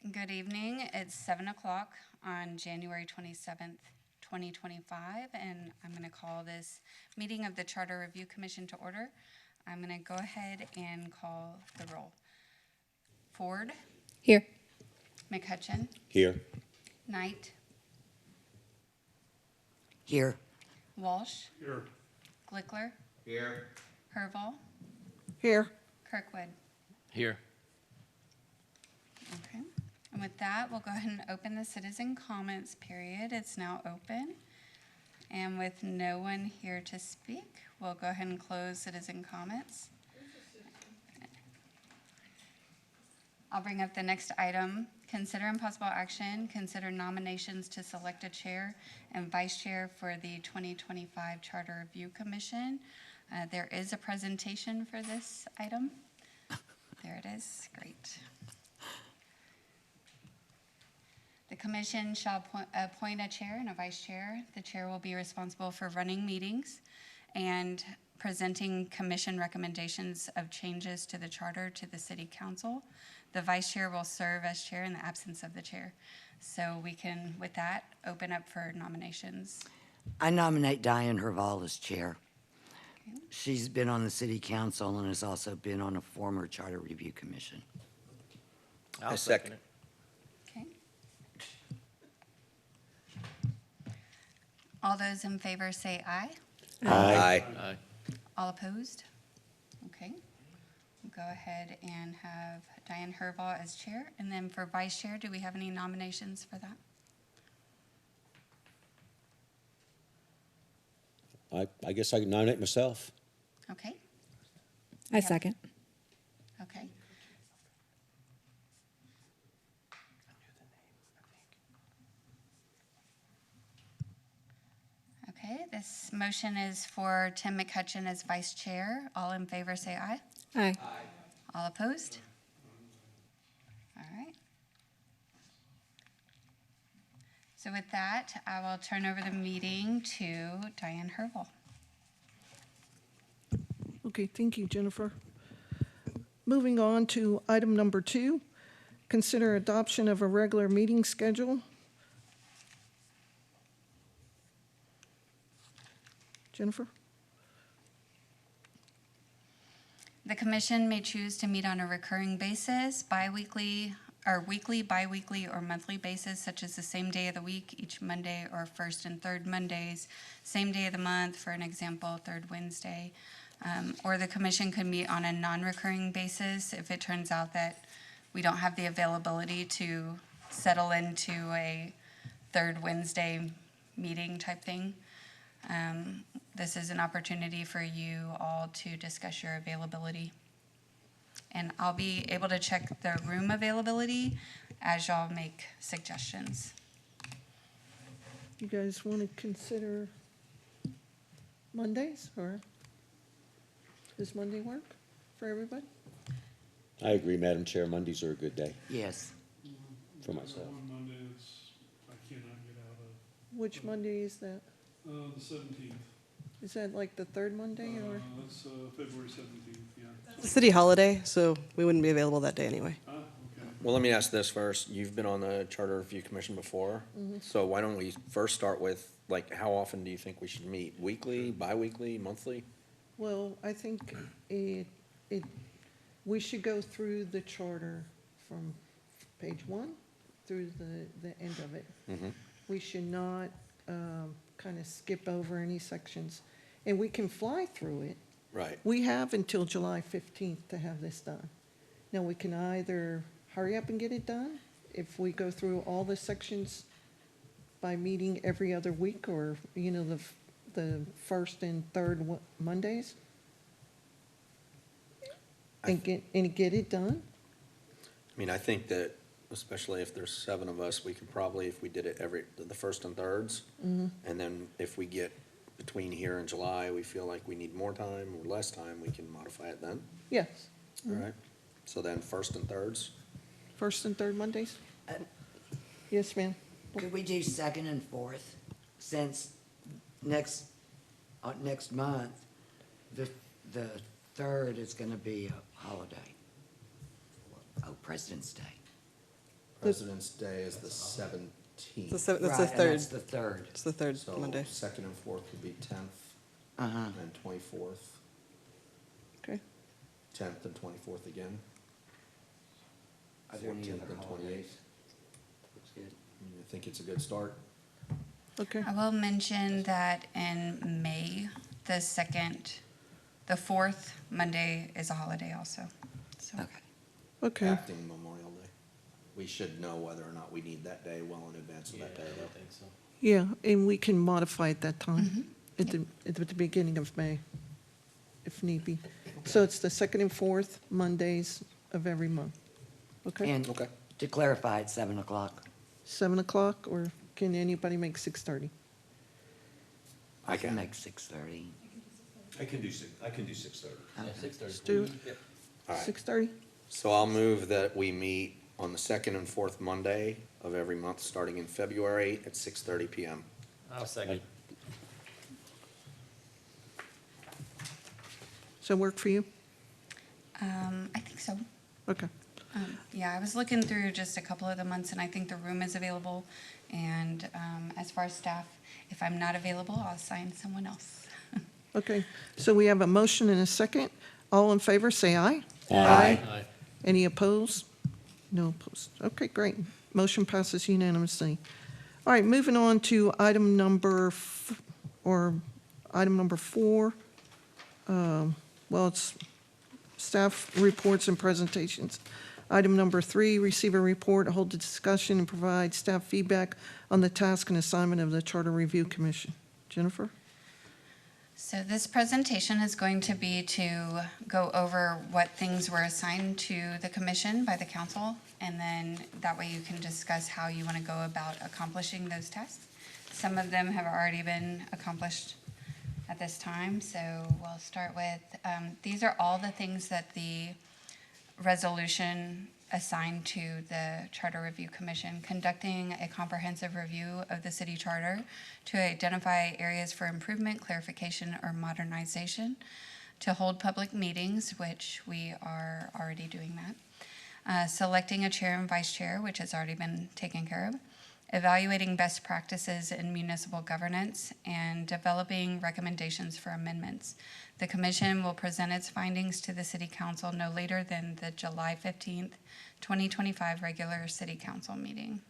Good evening. It's 7 o'clock on January 27th, 2025, and I'm going to call this meeting of the Charter Review Commission to order. I'm going to go ahead and call the roll. Ford, Here. McCutcheon, Here. Knight, Here. Walsh, Here. Glickler, Here. Herval, Here. Kirkwood. Here. Okay. And with that, we'll go ahead and open the citizen comments period. It's now open. And with no one here to speak, we'll go ahead and close citizen comments. I'll bring up the next item. Consider impossible action, consider nominations to select a chair and vice chair for the 2025 Charter Review Commission. There is a presentation for this item. There it is. Great. The commission shall appoint a chair and a vice chair. The chair will be responsible for running meetings and presenting commission recommendations of changes to the charter to the city council. The vice chair will serve as chair in the absence of the chair. So we can, with that, open up for nominations. I nominate Diane Herval as chair. Okay. She's been on the city council and has also been on a former charter review commission. I'll second it. Okay. All those in favor say aye. Aye. Aye. All opposed? Okay. We'll go ahead and have Diane Herval as chair. And then for vice chair, do we have any nominations for that? I guess I can nominate myself. Okay. I Yep. second. Okay. Okay, this motion is for Tim McCutcheon as vice chair. All in favor say aye. Aye. All opposed? All right. So with that, I will turn over the meeting to Diane Herval. Okay, thank you, Jennifer. Moving on to item number 2, consider adoption of a regular meeting schedule. Jennifer? The commission may choose to meet on a recurring basis, bi-weekly, or weekly, bi-weekly, or monthly basis, such as the same day of the week, each Monday, or first and third Mondays, same day of the month, for an example, third Wednesday. Or the commission could meet on a non-recurring basis if it turns out that we don't have the availability to settle into a third Wednesday meeting type thing. This is an opportunity for you all to discuss your availability. And I'll be able to check the room availability as y'all make suggestions. You guys want to consider Mondays, or does Monday work for everybody? I agree, Madam Chair. Mondays are a good day Yes. for myself. One Monday that's, I cannot get out of, Which Monday is that? the 17th. Is that like the third Monday, or? That's, February 17th, yeah. It's a city holiday, so we wouldn't be available that day anyway. Ah, okay. Well, let me ask this first. You've been on the Charter Review Commission before. So why don't we first start with, like, how often do you think we should meet? Weekly, bi-weekly, monthly? Well, I think we should go through the charter from page 1 through the end of it. Mhm. We should not kind of skip over any sections. And we can fly through it. Right. We have until July 15th to have this done. Now, we can either hurry up and get it done if we go through all the sections by meeting every other week, or, you know, the first and third Mondays, and get it done. I mean, I think that, especially if there's 7 of us, we could probably, if we did it the first and thirds, and then if we get between here and July, we feel like we need more time or less time, we can modify it then. Yes, All right? So then first and thirds? first and third Mondays. Uh, Yes, ma'am. Could we do second and fourth, since next month, the third is gonna be a holiday? Oh, President's Day. President's Day is the It's 17th. the seventh, that's Right, the and third. that's the third. It's the third So Monday. second and fourth would be 10th Uh-huh. and 24th. Okay. 10th and 24th again. Are there any 14th other and holidays? 28th. Looks good. I think it's a good start. Okay, I will mention that in May, the fourth Monday is a holiday also. So Okay. okay. Acting Memorial Day. We should know whether or not we need that day well in advance of that day. Yeah, and we can modify at that time, at the beginning of May, if need be. So it's the second and fourth Mondays of every month. Okay, And Okay. to clarify, it's 7 o'clock. 7 o'clock, or can anybody make 6:30? I can can. make 6:30. I can do 6:30. Let's do it. All right. 6:30? So I'll move that we meet on the second and fourth Monday of every month, starting in February at 6:30 PM. I'll second. Does that work for you? I think so. Okay, Yeah, I was looking through just a couple of the months, and I think the room is available. And as far as staff, if I'm not available, I'll assign someone else. okay. So we have a motion and a second. All in favor, say aye. Aye. Any opposed? No opposed. Okay, great. Motion passes unanimously. All right, moving on to item number 4. Well, it's staff reports and presentations. Item number 3, receive a report, hold a discussion, and provide staff feedback on the task and assignment of the Charter Review Commission. Jennifer? So this presentation is going to be to go over what things were assigned to the commission by the council, and then that way you can discuss how you want to go about accomplishing those tasks. Some of them have already been accomplished at this time, so we'll start with, these are all the things that the resolution assigned to the Charter Review Commission, conducting a comprehensive review of the city charter to identify areas for improvement, clarification, or modernization, to hold public meetings, which we are already doing that, selecting a chair and vice chair, which has already been taken care of, evaluating best practices in municipal governance, and developing recommendations for amendments. The commission will present its findings to the city council no later than the July 15th, 2025 regular city council meeting.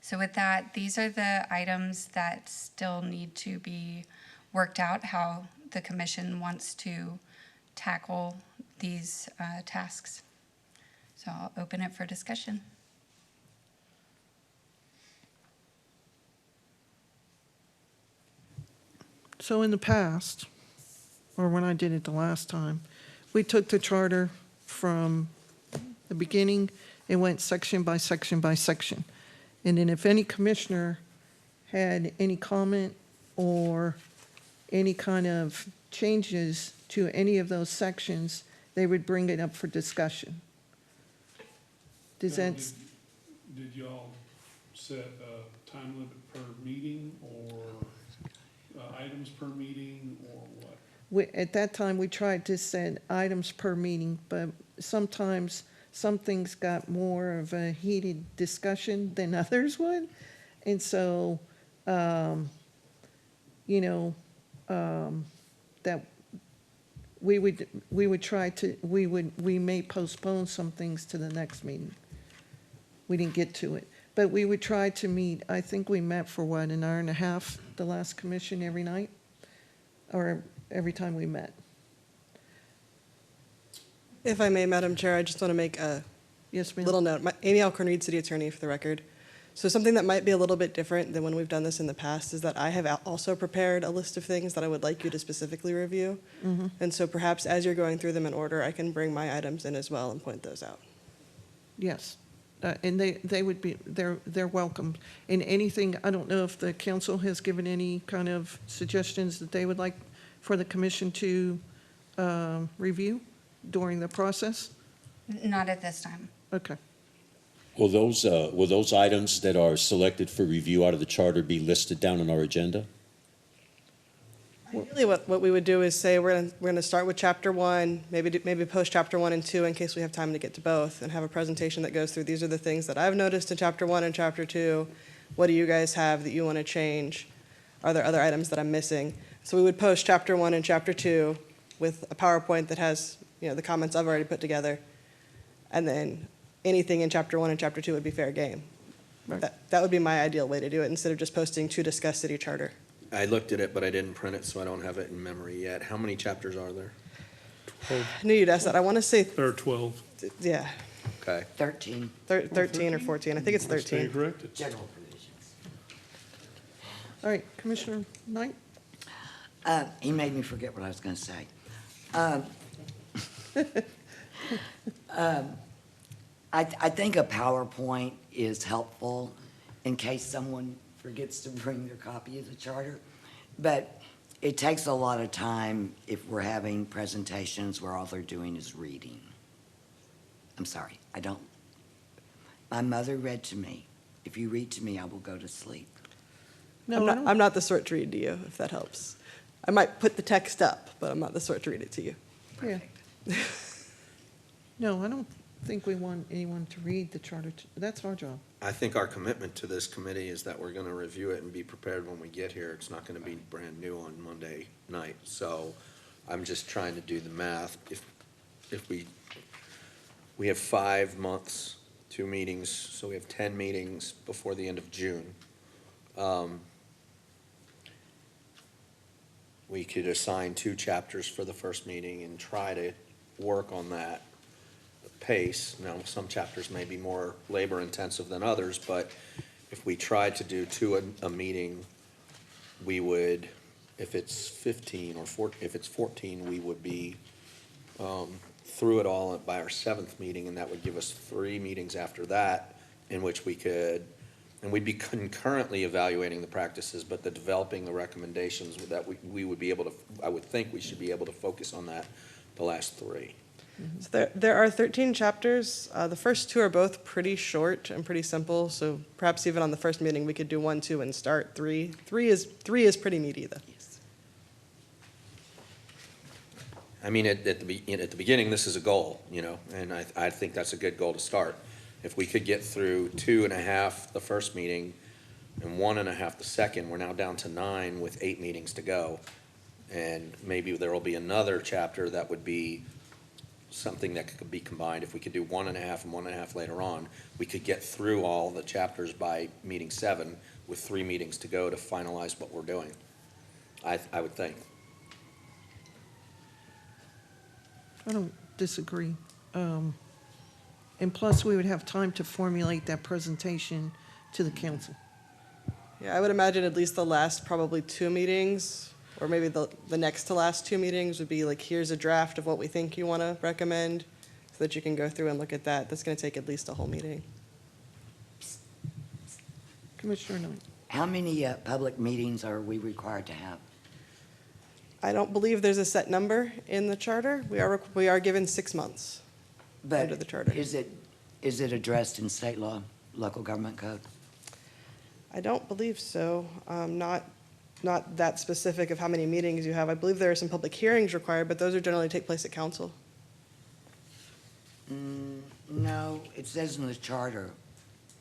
So with that, these are the items that still need to be worked out, how the commission wants to tackle these tasks. So I'll open it for discussion. So in the past, or when I did it the last time, we took the charter from the beginning and went section by section by section. And then if any commissioner had any comment or any kind of changes to any of those sections, they would bring it up for discussion. Does Now, that, Did y'all set a time limit per meeting or items per meeting or what? at that time, we tried to set items per meeting, but sometimes some things got more of a heated discussion than others would. And so, that we would try to, we may postpone some things to the next meeting. We didn't get to it, but we would try to meet, I think we met for what, an hour and a half, the last commission every night? Or every time we met? If I may, Madam Chair, I just want to make a Yes, ma'am? little note. Amy Alcorn Reed, City Attorney, for the record. So something that might be a little bit different than when we've done this in the past is that I have also prepared a list of things that I would like you to specifically review. And so perhaps as you're going through them in order, I can bring my items in as well and point those out. Yes, and they would be, they're welcome. And anything, I don't know if the council has given any kind of suggestions that they would like for the commission to review during the process? Not at this time. Okay, Will those items that are selected for review out of the charter be listed down on our agenda? Really, what we would do is say, we're gonna start with chapter one, maybe post chapter one and two in case we have time to get to both, and have a presentation that goes through, these are the things that I've noticed in chapter one and chapter two. What do you guys have that you wanna change? Are there other items that I'm missing? So we would post chapter one and chapter two with a PowerPoint that has, the comments I've already put together. And then anything in chapter one and chapter two would be fair game. Right. That would be my ideal way to do it, instead of just posting to discuss city charter. I looked at it, but I didn't print it, so I don't have it in memory yet. How many chapters are there? I knew you'd ask that. I want to say, There are 12. yeah, Okay. 13, 13 or 14. I think it's I stand 13. corrected. general provisions. All right, Commissioner Knight? He made me forget what I was going to say. I think a PowerPoint is helpful in case someone forgets to bring their copy of the charter. But it takes a lot of time if we're having presentations where all they're doing is reading. I'm sorry, my mother read to me. If you read to me, I will go to sleep. No, I don't- I'm not the sort to read to you, if that helps. I might put the text up, but I'm not the sort to read it to you. Yeah. No, I don't think we want anyone to read the charter. That's our job. I think our commitment to this committee is that we're gonna review it and be prepared when we get here. It's not gonna be brand new on Monday night. So I'm just trying to do the math. If we have 5 months, 2 meetings, so we have 10 meetings before the end of June. We could assign 2 chapters for the first meeting and try to work on that pace. Now, some chapters may be more labor-intensive than others, but if we tried to do 2 a meeting, we would, if it's 15 or if it's 14, we would be through it all by our 7th meeting, and that would give us 3 meetings after that, in which we could, and we'd be concurrently evaluating the practices, but the developing the recommendations that we would be able to, I would think we should be able to focus on that the last 3. So there are 13 chapters. The first 2 are both pretty short and pretty simple, so perhaps even on the first meeting, we could do 1, 2, and start 3. 3 is pretty meaty, though. Yes. I mean, at the beginning, this is a goal, and I think that's a good goal to start. If we could get through 2.5 the first meeting and 1.5 the second, we're now down to 9 with 8 meetings to go. And maybe there will be another chapter that would be something that could be combined. If we could do 1.5 and 1.5 later on, we could get through all the chapters by meeting 7 with 3 meetings to go to finalize what we're doing. I would think. I don't disagree. And plus, we would have time to formulate that presentation to the council. Yeah, I would imagine at least the last probably 2 meetings, or maybe the next to last 2 meetings would be like, here's a draft of what we think you want to recommend, so that you can go through and look at that. That's going to take at least a whole meeting. Commissioner Knight? How many public meetings are we required to have? I don't believe there's a set number in the charter. We are given 6 months. But Under the charter. Is it addressed in state law, local government code? I don't believe so. Not that specific of how many meetings you have. I believe there are some public hearings required, but those are generally take place at council. No, it says in the charter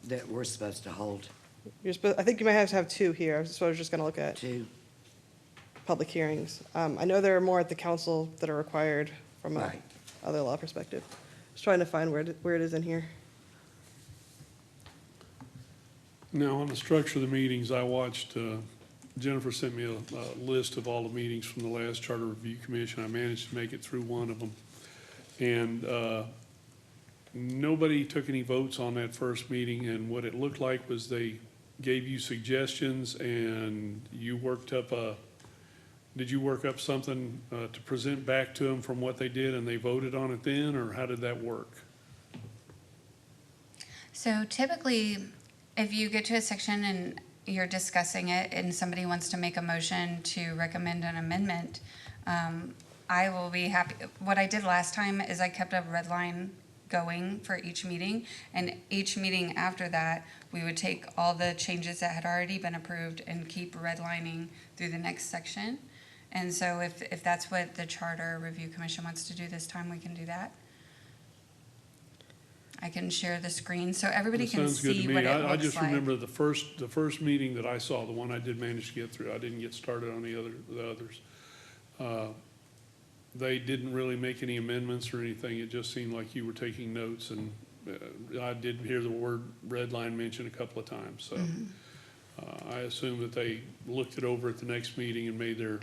that we're supposed to hold I think you might have to have 2 here. So I was just going to look at 2. public hearings. I know there are more at the council that are required from a Right. other law perspective. Just trying to find where it is in here. Now, on the structure of the meetings, I watched, Jennifer sent me a list of all the meetings from the last Charter Review Commission. I managed to make it through one of them. And nobody took any votes on that first meeting, and what it looked like was they gave you suggestions, and you worked up did you work up something to present back to them from what they did, and they voted on it then, or how did that work? So typically, if you get to a section and you're discussing it and somebody wants to make a motion to recommend an amendment, I will be happy. What I did last time is I kept a red line going for each meeting, and each meeting after that, we would take all the changes that had already been approved and keep redlining through the next section. And so if that's what the Charter Review Commission wants to do this time, we can do that. I can share the screen so everybody That can sounds good to see me. what it I looks just like. remember the first meeting that I saw, the one I did manage to get through, I didn't get started on the others. They didn't really make any amendments or anything. It just seemed like you were taking notes, and I did hear the word red line mentioned a couple of times, so. I assume that they looked it over at the next meeting and made their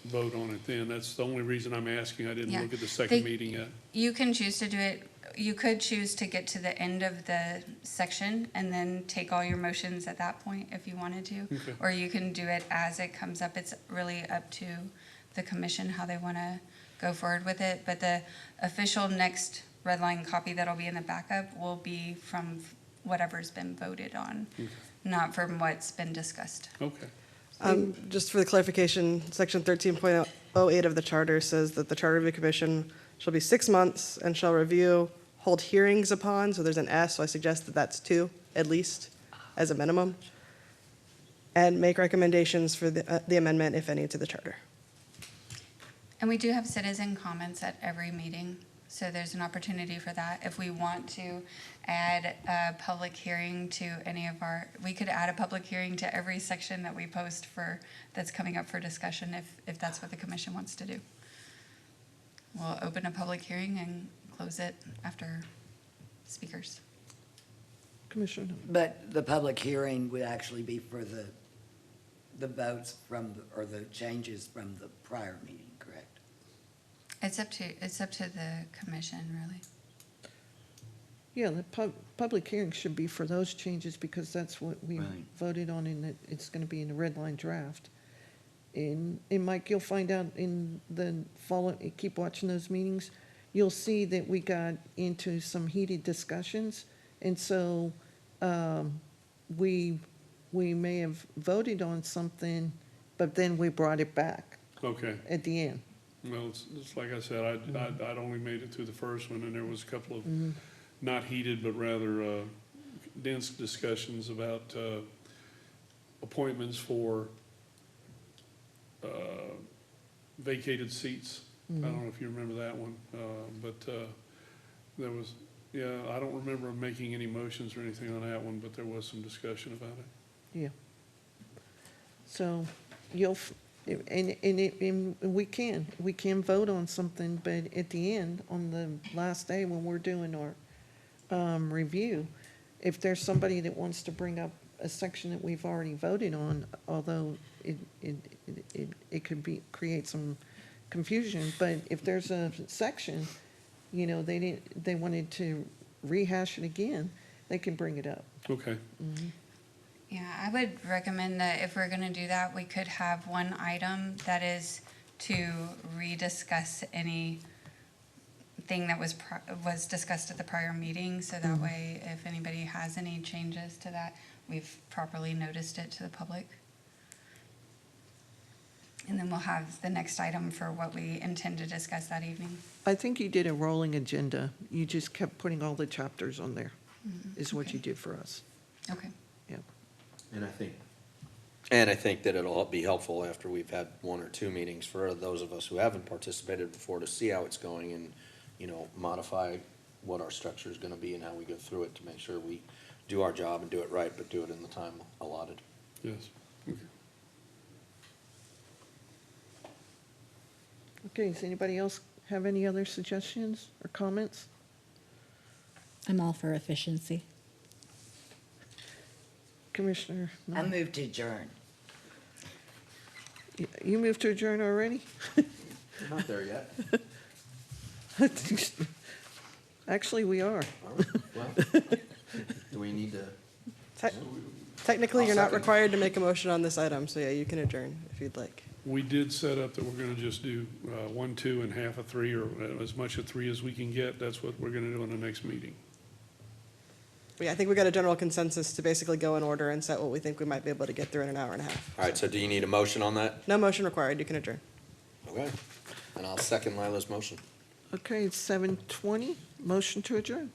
vote on it then. That's the only reason I'm asking. I didn't Yeah. look at the second They- meeting yet. You can choose to do it, you could choose to get to the end of the section and then take all your motions at that point if you wanted to. Okay. Or you can do it as it comes up. It's really up to the commission how they want to go forward with it. But the official next red line copy that'll be in the backup will be from whatever's been voted on, not from what's been discussed. Okay. Just for the clarification, section 13.08 of the charter says that the Charter Review Commission shall be 6 months and shall review, hold hearings upon, so there's an S, so I suggest that that's 2, at least, as a minimum, and make recommendations for the amendment, if any, to the charter. And we do have citizen comments at every meeting, so there's an opportunity for that. If we want to add a public hearing to any of we could add a public hearing to every section that we post that's coming up for discussion, if that's what the commission wants to do. We'll open a public hearing and close it after speakers. Commissioner, But the public hearing would actually be for the votes or the changes from the prior meeting, correct? It's up to the commission, really. yeah, the public hearing should be for those changes because that's what we Right. voted on and it's gonna be in the red line draft. And Mike, you'll find out in the keep watching those meetings, you'll see that we got into some heated discussions. And so, we may have voted on something, but then we brought it back Okay. at the end. Well, it's like I said, I'd only made it through the first one, and there was a couple of not heated, but rather dense discussions about appointments for vacated seats. I don't know if you remember that one, but there was, yeah, I don't remember making any motions or anything on that one, but there was some discussion about it. Yeah. So and we can vote on something, but at the end, on the last day when we're doing our review, if there's somebody that wants to bring up a section that we've already voted on, although it could create some confusion, but if there's a section, they wanted to rehash it again, they can bring it up. Okay. Yeah, I would recommend that if we're gonna do that, we could have one item that is to rediscuss anything that was discussed at the prior meeting, so that way, if anybody has any changes to that, we've properly noticed it to the public. And then we'll have the next item for what we intend to discuss that evening. I think you did a rolling agenda. You just kept putting all the chapters on there, is what you did for us. Okay. Yeah. And I think that it'll be helpful after we've had 1 or 2 meetings for those of us who haven't participated before to see how it's going and, modify what our structure is gonna be and how we go through it to make sure we do our job and do it right, but do it in the time allotted. Yes. Okay. Okay, does anybody else have any other suggestions or comments? I'm all for efficiency. Commissioner, I move to adjourn. you moved to adjourn already? We're not there yet. Actually, we are. Well, do we need to? Technically, I'll you're not second. required to make a motion on this item, so yeah, you can adjourn if you'd like. We did set up that we're gonna just do 1, 2, and half of 3, or as much of 3 as we can get. That's what we're gonna do in the next meeting. But yeah, I think we got a general consensus to basically go in order and set what we think we might be able to get through in an hour and a half. All right, so do you need a motion on that? No motion required, you can adjourn. Okay, and I'll second Lila's motion. Okay, it's 7:20. Motion to adjourn.